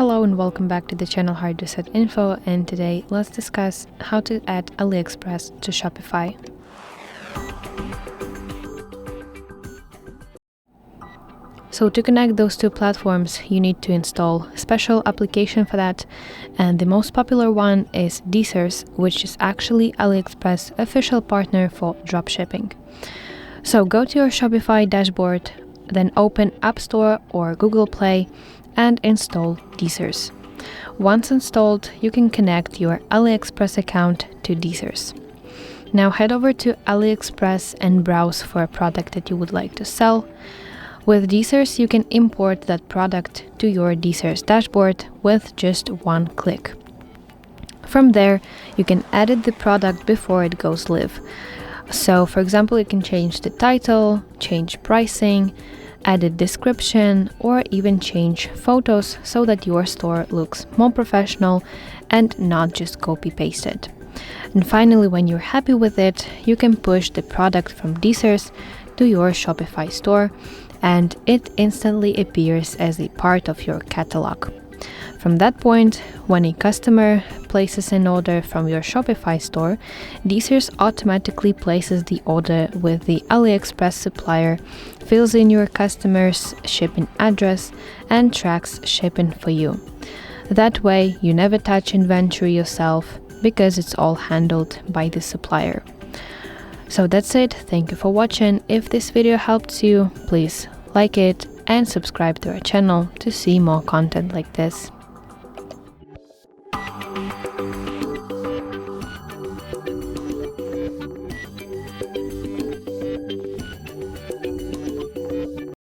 Hello and welcome back to the channel HardReset.Info, and today let's discuss how to add AliExpress to Shopify. So to connect those two platforms, you need to install a special application for that, and the most popular one is Deezers, which is actually AliExpress official partner for dropshipping. So go to your Shopify dashboard, then open App Store or Google Play and install Deezers. Once installed, you can connect your AliExpress account to Deezers. Now head over to AliExpress and browse for a product that you would like to sell. With Deezers, you can import that product to your Deezers dashboard with just one click. From there, you can edit the product before it goes live. So, for example, you can change the title, change pricing, edit description, or even change photos so that your store looks more professional and not just copy-pasted. And finally, when you're happy with it, you can push the product from Deezers to your Shopify store, and it instantly appears as a part of your catalog. From that point, when a customer places an order from your Shopify store, Deezers automatically places the order with the AliExpress supplier, fills in your customer's shipping address, and tracks shipping for you. That way, you never touch inventory yourself because it's all handled by the supplier. So that's it. Thank you for watching. If this video helped you, please like it and subscribe to our channel to see more content like this.